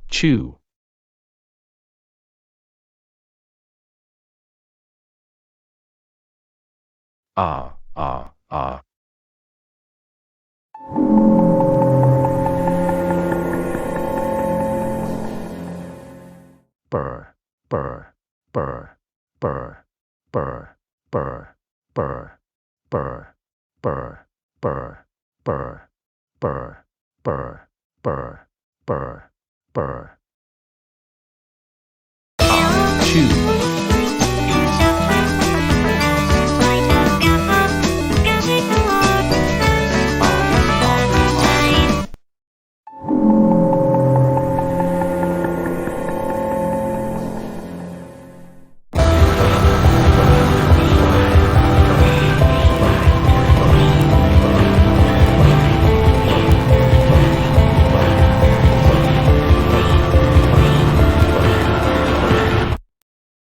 chew. Ah. Burr, burr, burr, burr, burr, burr, burr, burr, burr, burr, burr, burr, burr, burr, burr, burr.